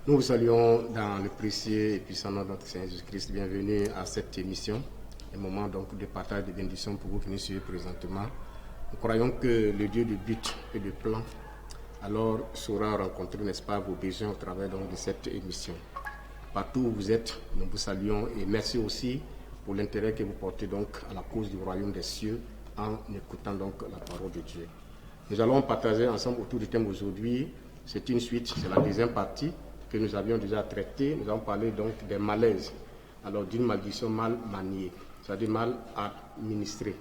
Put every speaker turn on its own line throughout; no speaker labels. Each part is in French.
Nous vous saluons dans le précieux et puissant nom de notre Seigneur Jésus-Christ. Bienvenue à cette émission, un moment donc de partage de bénédiction pour vous qui nous suivez présentement. Nous croyons que le Dieu de but et de plan alors saura rencontrer, n'est-ce pas, vos besoins au travers donc de cette émission. Partout où vous êtes, nous vous saluons et merci aussi pour l'intérêt que vous portez donc à la cause du royaume des cieux en écoutant donc la parole de Dieu. Nous allons partager ensemble autour du thème aujourd'hui. C'est une suite, c'est la deuxième partie que nous avions déjà traitée. Nous allons parler donc des malaises, alors d'une malédiction mal maniée, c'est-à-dire mal administrée.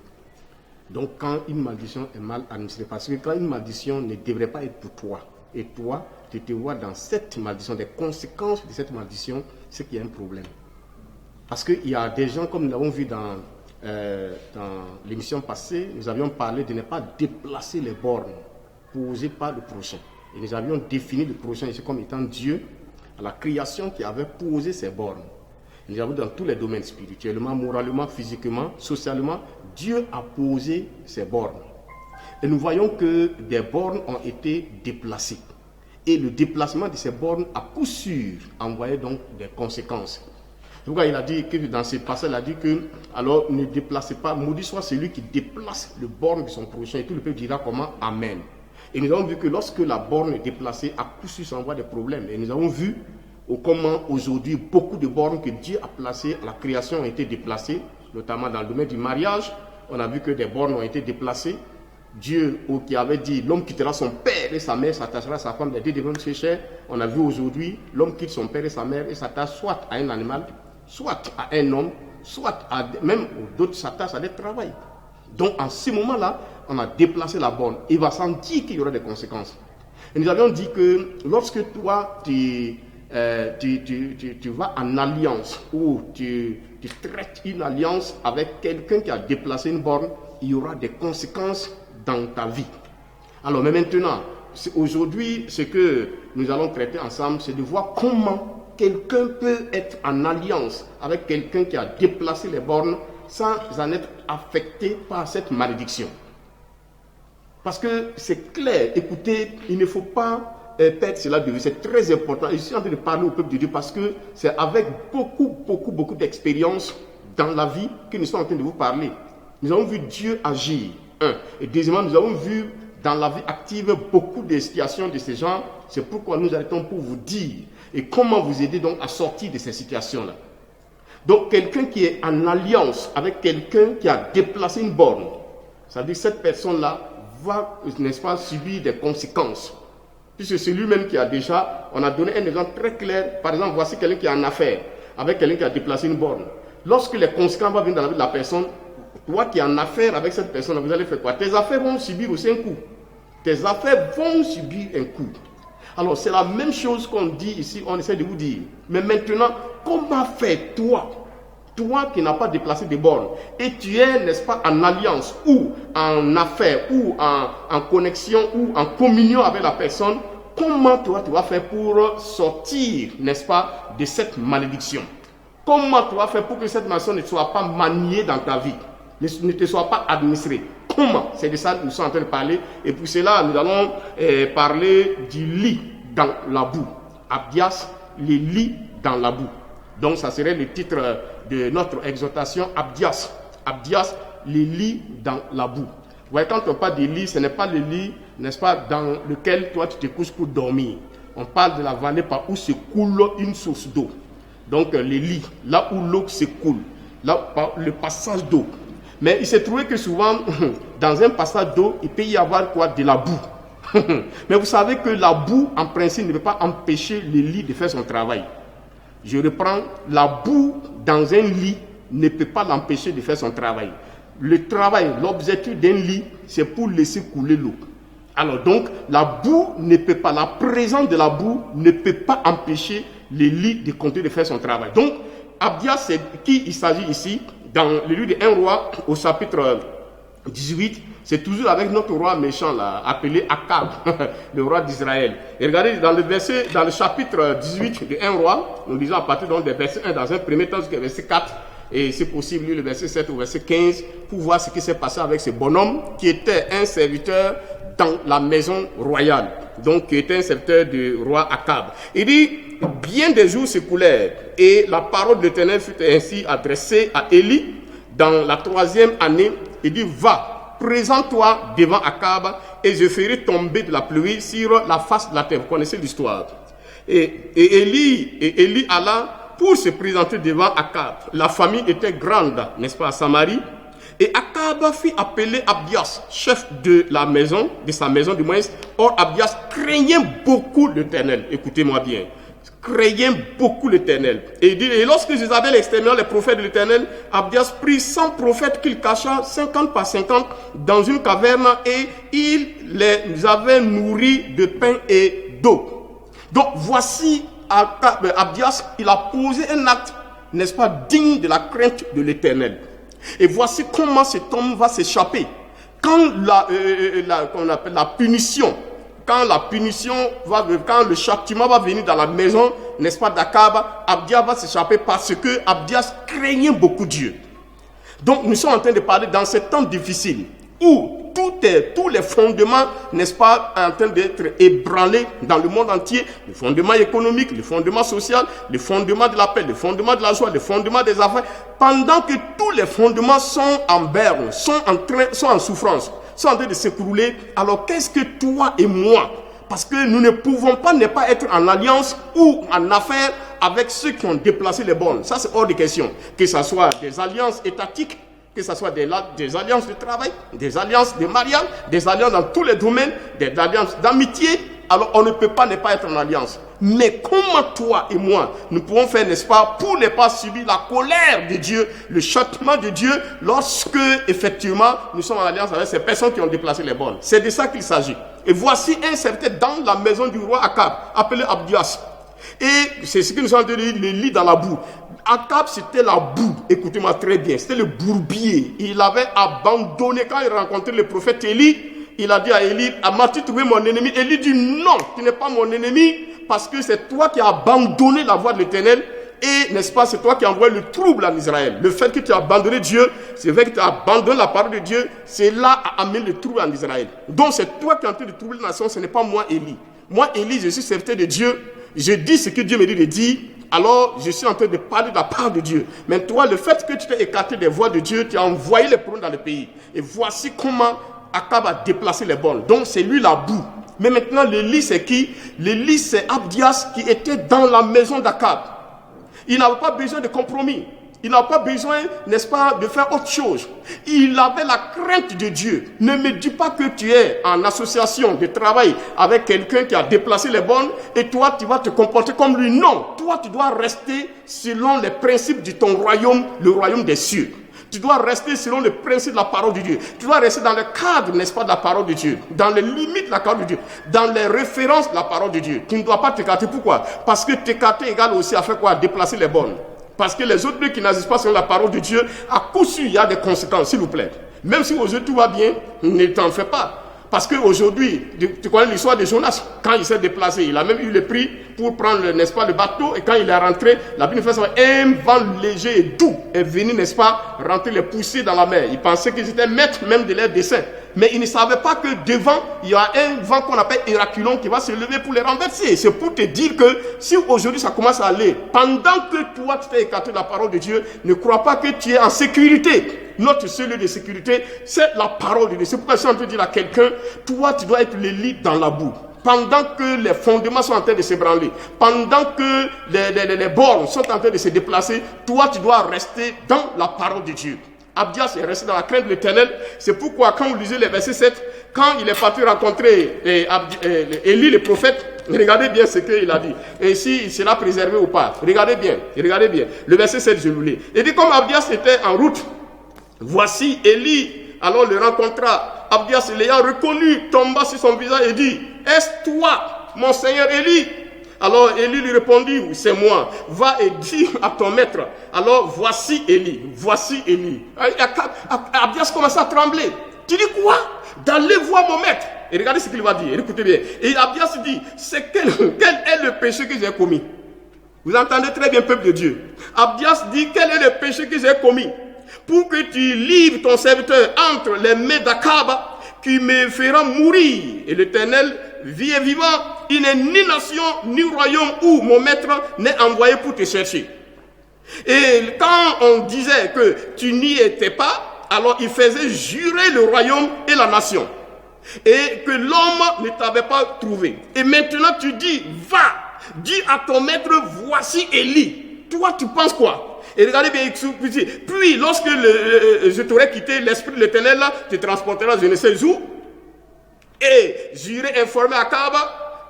Donc quand une malédiction est mal administrée, parce que quand une malédiction ne devrait pas être pour toi, et toi, tu te vois dans cette malédiction, des conséquences de cette malédiction, c'est qu'il y a un problème. Parce qu'il y a des gens, comme nous l'avons vu dans l'émission passée, nous avions parlé de ne pas déplacer les bornes posées par le prochain. Et nous avions défini le prochain ici comme étant Dieu, à la création qui avait posé ces bornes. Et nous avons dans tous les domaines, spirituellement, moralement, physiquement, socialement, Dieu a posé ces bornes. Et nous voyons que des bornes ont été déplacées. Et le déplacement de ces bornes, à coup sûr, envoyait donc des conséquences. C'est pourquoi il a dit que dans ce passage, il a dit que, alors ne déplacez pas, maudit soit celui qui déplace le borne de son prochain. Et tout le peuple dira comment? Amen. Et nous avons vu que lorsque la borne est déplacée, à coup sûr, ça envoie des problèmes. Et nous avons vu comment aujourd'hui, beaucoup de bornes que Dieu a placées à la création ont été déplacées, notamment dans le domaine du mariage. On a vu que des bornes ont été déplacées. Dieu, qui avait dit, l'homme quittera son père et sa mère, s'attachera à sa femme, les deux deviendront ses chers. On a vu aujourd'hui, l'homme quitte son père et sa mère et s'attache soit à un animal, soit à un homme, soit à même d'autres s'attachent à des travail. Donc en ce moment-là, on a déplacé la borne. Il va sans dire qu'il y aura des conséquences. Et nous avions dit que lorsque toi, tu vas en alliance ou tu traites une alliance avec quelqu'un qui a déplacé une borne, il y aura des conséquences dans ta vie. Alors, mais maintenant, aujourd'hui, ce que nous allons traiter ensemble, c'est de voir comment quelqu'un peut être en alliance avec quelqu'un qui a déplacé les bornes sans en être affecté par cette malédiction. Parce que c'est clair, écoutez, il ne faut pas perdre cela de vue, c'est très important. Je suis en train de parler au peuple de Dieu parce que c'est avec beaucoup d'expérience dans la vie que nous sommes en train de vous parler. Nous avons vu Dieu agir, et deuxièmement, nous avons vu dans la vie active beaucoup de situations de ces gens. C'est pourquoi nous arrêtons pour vous dire et comment vous aider donc à sortir de ces situations-là. Donc quelqu'un qui est en alliance avec quelqu'un qui a déplacé une borne, ça veut dire que cette personne-là va, n'est-ce pas, subir des conséquences. Puisque c'est lui-même qui a déjà, on a donné un exemple très clair. Par exemple, voici quelqu'un qui est en affaire avec quelqu'un qui a déplacé une borne. Lorsque les conséquences vont venir dans la vie de la personne, toi qui es en affaire avec cette personne, vous allez faire quoi? Tes affaires vont subir aussi un coup. Tes affaires vont subir un coup. Alors c'est la même chose qu'on dit ici, on essaie de vous dire. Mais maintenant, comment faire toi qui n'as pas déplacé de bornes, et tu es, n'est-ce pas, en alliance, ou en affaire, ou en connexion, ou en communion avec la personne, comment toi tu vas faire pour sortir, n'est-ce pas, de cette malédiction? Comment tu vas faire pour que cette malédiction ne soit pas maniée dans ta vie, ne te soit pas administrée? Comment? C'est de ça que nous sommes en train de parler. Et pour cela, nous allons parler du lit dans la boue. Abdias, les lits dans la boue. Donc, ça serait le titre de notre exhortation, Abdias. Abdias, les lits dans la boue. Vous voyez, quand on parle de lit, ce n'est pas le lit, n'est-ce pas, dans lequel toi tu te couches pour dormir. On parle de la vallée par où se coule une source d'eau. Donc, les lits, là où l'eau se coule, là, par le passage d'eau. Mais il s'est trouvé que souvent, dans un passage d'eau, il peut y avoir quoi? De la boue. Mais vous savez que la boue, en principe, ne peut pas empêcher le lit de faire son travail. Je reprends, la boue dans un lit ne peut pas l'empêcher de faire son travail. Le travail, l'objectif d'un lit, c'est pour laisser couler l'eau. Alors donc, la boue ne peut pas, la présence de la boue ne peut pas empêcher le lit de continuer de faire son travail. Donc, Abdias, c'est qui il s'agit ici? Dans le livre de 1 roi, au chapitre 18, c'est toujours avec notre roi méchant là, appelé Akab, le roi d'Israël. Et regardez, dans le chapitre 18 de 1 roi, nous lisons à partir donc des versets 1, dans un premier temps jusqu'au verset 4, et c'est possible, le verset 7 au verset 15, pour voir ce qui s'est passé avec ce bonhomme qui était un serviteur dans la maison royale. donc qui était un serviteur du roi Akab. Il dit, bien des jours s'écoulèrent, et la parole de l'Éternel fut ainsi adressée à Élie dans la 3e année. Il dit, va, présente-toi devant Akab, et je ferai tomber de la pluie sur la face de la terre. Vous connaissez l'histoire. Et Élie alla pour se présenter devant Akab. La famille était grande, n'est-ce pas, à Samarie. Et Akab fit appeler Abdias, chef de la maison, de sa maison du moins. Or, Abdias craignait beaucoup l'Éternel. Écoutez-moi bien. Craignait beaucoup l'Éternel. Et il dit, et lorsque Jézabel extermina les prophètes de l'Éternel, Abdias prit 100 prophètes qu'il cacha 50 par 50 dans une caverne et il les avait nourris de pain et d'eau. Donc, voici Abdias, il a posé un acte, n'est-ce pas, digne de la crainte de l'Éternel. Et voici comment cet homme va s'échapper. Quand la punition, quand le châtiment va venir dans la maison, n'est-ce pas, d'Akab, Abdias va s'échapper parce que Abdias craignait beaucoup Dieu. Donc nous sommes en train de parler dans ce temps difficile où tous les fondements, n'est-ce pas, en train d'être ébranlés dans le monde entier, le fondement économique, le fondement social, le fondement de la paix, le fondement de la joie, le fondement des affaires, pendant que tous les fondements sont en berne, sont en souffrance, sont en train de s'écrouler. Alors qu'est-ce que toi et moi, parce que nous ne pouvons pas ne pas être en alliance ou en affaire avec ceux qui ont déplacé les bornes, ça c'est hors de question, que ce soit des alliances étatiques, que ce soit des alliances de travail, des alliances de mariage, des alliances dans tous les domaines, des alliances d'amitié. Alors on ne peut pas ne pas être en alliance. Mais comment toi et moi, nous pouvons faire, n'est-ce pas, pour ne pas subir la colère de Dieu, le châtiment de Dieu, lorsque effectivement nous sommes en alliance avec ces personnes qui ont déplacé les bornes. C'est de ça qu'il s'agit. Et voici un serviteur dans la maison du roi Akab, appelé Abdias. Et c'est ce que nous sommes en train de lire, le lit dans la boue. Akab, c'était la boue, écoutez-moi très bien, c'était le bourbier. Il avait abandonné, quand il rencontrait le prophète Élie, il a dit à Élie, m'as-tu trouvé mon ennemi? Élie dit, non, tu n'es pas mon ennemi, parce que c'est toi qui as abandonné la voie de l'Éternel, et n'est-ce pas, c'est toi qui as envoyé le trouble en Israël. Le fait que tu as abandonné Dieu, c'est vrai que tu as abandonné la parole de Dieu, c'est là à amener le trouble en Israël. Donc c'est toi qui es en train de troubler la nation, ce n'est pas moi, Élie. Moi, Élie, je suis serviteur de Dieu, je dis ce que Dieu me dit de dire. Alors, je suis en train de parler de la part de Dieu. Mais toi, le fait que tu t'es écarté des voies de Dieu, tu as envoyé les problèmes dans le pays. Et voici comment Akab a déplacé les bornes. Donc, c'est lui la boue. Mais maintenant, l'Élie, c'est qui? L'Élie, c'est Abdias qui était dans la maison d'Akab. Il n'avait pas besoin de compromis. Il n'a pas besoin, n'est-ce pas, de faire autre chose. Il avait la crainte de Dieu. Ne me dis pas que tu es en association de travail avec quelqu'un qui a déplacé les bornes et toi, tu vas te comporter comme lui. Non, toi, tu dois rester selon les principes de ton royaume, le royaume des cieux. Tu dois rester selon les principes de la parole de Dieu. Tu dois rester dans le cadre, n'est-ce pas, de la parole de Dieu. Dans les limites de la parole de Dieu. Dans les références de la parole de Dieu. Tu ne dois pas t'écarter. Pourquoi? Parce que t'écarter égale aussi à faire quoi? À déplacer les bornes. Parce que les autres qui n'agissent pas selon la parole de Dieu, à coup sûr, il y a des conséquences, s'il vous plaît. Même si aujourd'hui tout va bien, ne t'en fais pas. Parce qu'aujourd'hui, tu connais l'histoire de Jonas. Quand il s'est déplacé, il a même eu le prix pour prendre, n'est-ce pas, le bateau. Et quand il est rentré, la Bible fait ça, un vent léger et doux est venu, n'est-ce pas, rentrer les pousser dans la mer. Il pensait qu'ils étaient maîtres même de leur dessein. Mais il ne savait pas que devant, il y a un vent qu'on appelle Héraculon qui va se lever pour les renverser. C'est pour te dire que si aujourd'hui ça commence à aller, pendant que toi tu t'es écarté de la parole de Dieu, ne crois pas que tu es en sécurité. Notre seul lieu de sécurité, c'est la parole de Dieu. C'est pourquoi je suis en train de dire à quelqu'un, toi tu dois être l'élite dans la boue. Pendant que les fondements sont en train de s'ébranler, pendant que les bornes sont en train de se déplacer, toi tu dois rester dans la parole de Dieu. Abdias est resté dans la crainte de l'Éternel. C'est pourquoi quand vous lisez les versets 7, quand il est parti rencontrer Élie le prophète, regardez bien ce qu'il a dit. Et s'il sera préservé ou pas. Regardez bien. Le verset 7, je vous lis. Il dit, comme Abdias était en route, voici Élie, alors le rencontra. Abdias, l'ayant reconnu, tomba sur son visage et dit, est-ce toi, mon Seigneur Élie? Alors Élie lui répondit, c'est moi, va et dis à ton maître. Alors voici Élie. Abdias commence à trembler. Tu dis quoi? D'aller voir mon maître. Et regardez ce qu'il va dire, écoutez bien. Et Abdias dit, quel est le péché que j'ai commis? Vous entendez très bien, peuple de Dieu. Abdias dit, quel est le péché que j'ai commis? Pour que tu livres ton serviteur entre les mains d'Akab, qui me fera mourir. Et l'Éternel vit et vivant. Il n'est ni nation, ni royaume où mon maître n'est envoyé pour te chercher. Et quand on disait que tu n'y étais pas, alors il faisait jurer le royaume et la nation. Et que l'homme ne t'avait pas trouvé. Et maintenant tu dis, va, dis à ton maître, voici Élie. Toi tu penses quoi? Et regardez bien, puis lorsque je t'aurais quitté, l'esprit de l'Éternel te transportera je ne sais où. Et j'irai informer Akab,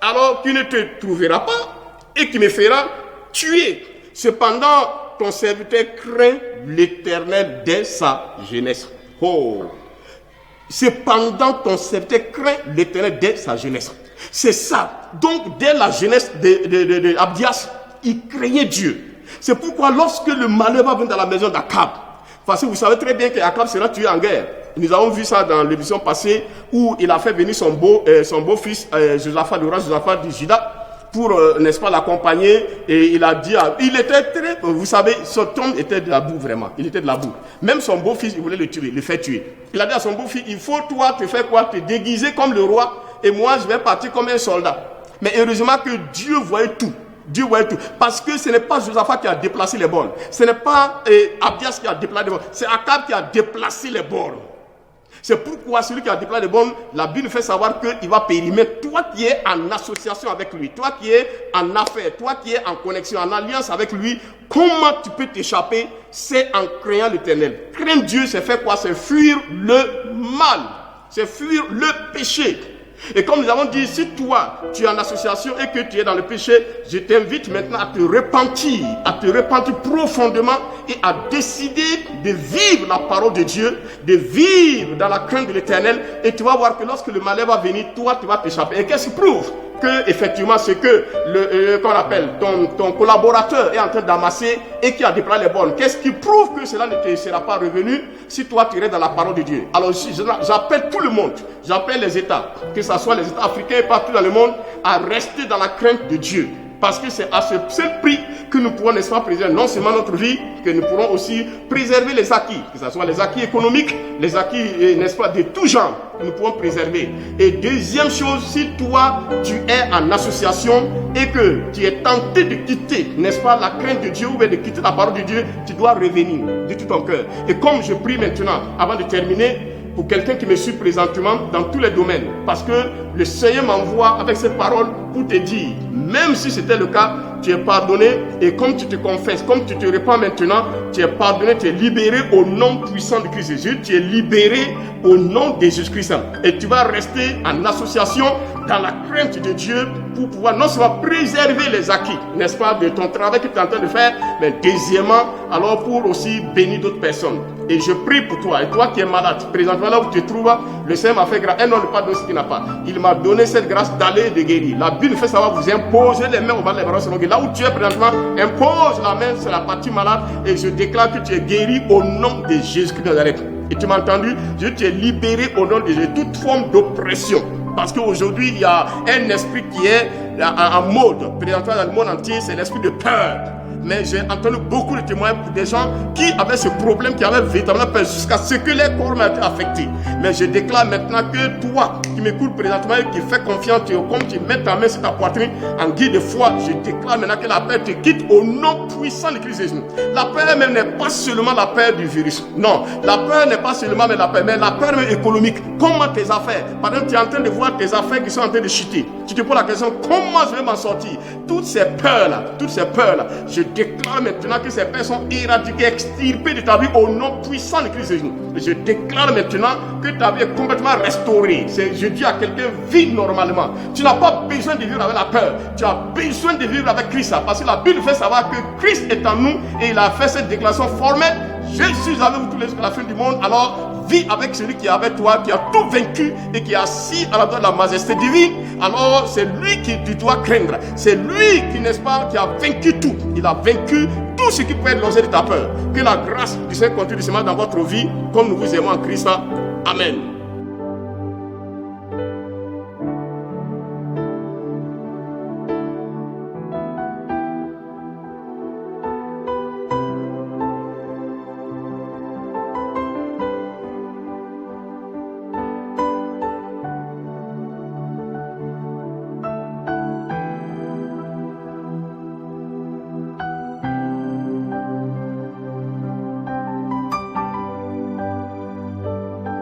alors tu ne te trouveras pas et tu me feras tuer. Cependant, ton serviteur craint l'Éternel dès sa jeunesse. Oh! Cependant, ton serviteur craint l'Éternel dès sa jeunesse. C'est ça. Donc, dès la jeunesse d'Abdias, il craignait Dieu. C'est pourquoi lorsque le malheur va venir dans la maison d'Akab, parce que vous savez très bien qu'Akab sera tué en guerre. Nous avons vu ça dans l'émission passée où il a fait venir son beau-fils, Josaphat, le roi Josaphat du Juda, pour, n'est-ce pas, l'accompagner. Et il a dit, il était très, vous savez, son homme était de la boue vraiment. Il était de la boue. Même son beau-fils, il voulait le tuer, le faire tuer. Il a dit à son beau-fils, il faut toi te faire quoi? Te déguiser comme le roi et moi je vais partir comme un soldat. Mais heureusement que Dieu voyait tout. Dieu voyait tout. Parce que ce n'est pas Josaphat qui a déplacé les bornes. Ce n'est pas Abdias qui a déplacé les bornes. C'est Akab qui a déplacé les bornes. C'est pourquoi celui qui a déplacé les bornes, la Bible fait savoir qu'il va périr. Mais toi qui es en association avec lui, toi qui es en affaire, toi qui es en connexion, en alliance avec lui, comment tu peux t'échapper? C'est en craignant l'Éternel. Craindre Dieu, c'est faire quoi? C'est fuir le mal. C'est fuir le péché. Et comme nous avons dit, si toi, tu es en association et que tu es dans le péché, je t'invite maintenant à te repentir profondément et à décider de vivre la parole de Dieu, de vivre dans la crainte de l'Éternel. Et tu vas voir que lorsque le malheur va venir, toi, tu vas t'échapper. Et qu'est-ce qui prouve que, effectivement, c'est que qu'on appelle ton collaborateur est en train d'amasser et qui a déplacé les bornes? Qu'est-ce qui prouve que cela ne te sera pas revenu si toi tu restes dans la parole de Dieu? Alors, j'appelle tout le monde, j'appelle les États, que ce soit les États africains et partout dans le monde, à rester dans la crainte de Dieu. Parce que c'est à ce seul prix que nous pourrons, n'est-ce pas, préserver non seulement notre vie, que nous pourrons aussi préserver les acquis, que ce soit les acquis économiques, les acquis, n'est-ce pas, de tout genre, que nous pourrons préserver. Et deuxième chose, si toi, tu es en association et que tu es tenté de quitter, n'est-ce pas, la crainte de Dieu ou de quitter la parole de Dieu, tu dois revenir de tout ton cœur. Et comme je prie maintenant, avant de terminer, pour quelqu'un qui me suit présentement dans tous les domaines, parce que le Seigneur m'envoie avec cette parole pour te dire, même si c'était le cas, tu es pardonné, et comme tu te confesses, comme tu te répands maintenant, tu es pardonné, tu es libéré au nom puissant de Christ Jésus, tu es libéré au nom de Jésus-Christ. Et tu vas rester en association dans la crainte de Dieu pour pouvoir non seulement préserver les acquis, n'est-ce pas, de ton travail que tu es en train de faire, mais deuxièmement, alors pour aussi bénir d'autres personnes. Et je prie pour toi, et toi qui es malade, présentement là où tu te trouves, le Seigneur m'a fait grâce, un homme ne pas donner ce qu'il n'a pas. Il m'a donné cette grâce d'aller et de guérir. La Bible fait savoir, vous imposez les mains au bas de les bras selon là où tu es présentement, impose la main sur la partie malade et je déclare que tu es guéri au nom de Jésus-Christ de Nazareth. Et tu m'as entendu? Dieu, tu es libéré au nom de Jésus, toute forme d'oppression. Parce qu'aujourd'hui, il y a un esprit qui est en mode, présentement dans le monde entier, c'est l'esprit de peur. Mais j'ai entendu beaucoup de témoignages pour des gens qui avaient ce problème, qui avaient véritablement peur jusqu'à ce que les corps ont été affectés. Mais je déclare maintenant que toi, qui m'écoutes présentement et qui fais confiance, comme tu mets ta main sur ta poitrine en guide de foi, je déclare maintenant que la peur te quitte au nom puissant de Christ Jésus. La peur même n'est pas seulement la peur du virus. Non, la peur n'est pas seulement mais la peur même économique. Comment tes affaires? Par exemple, tu es en train de voir tes affaires qui sont en train de chuter. Tu te poses la question, comment je vais m'en sortir? Toutes ces peurs-là, je déclare maintenant que ces peurs sont éradiquées, extirpées de ta vie au nom puissant de Christ Jésus. Je déclare maintenant que ta vie est complètement restaurée. Je dis à quelqu'un, vis normalement. Tu n'as pas besoin de vivre avec la peur. Tu as besoin de vivre avec Christ. Parce que la Bible fait savoir que Christ est en nous et il a fait cette déclaration formelle. Je suis avec vous tous les jours à la fin du monde. Alors, vis avec celui qui est avec toi, qui a tout vaincu et qui est assis à la droite de la majesté divine. Alors, c'est lui qui tu dois craindre. C'est lui qui, n'est-ce pas, qui a vaincu tout. Il a vaincu tout ce qui peut être l'objet de ta peur. Que la grâce du Seigneur continue de se mettre dans votre vie, comme nous vous aimons en Christ. Amen.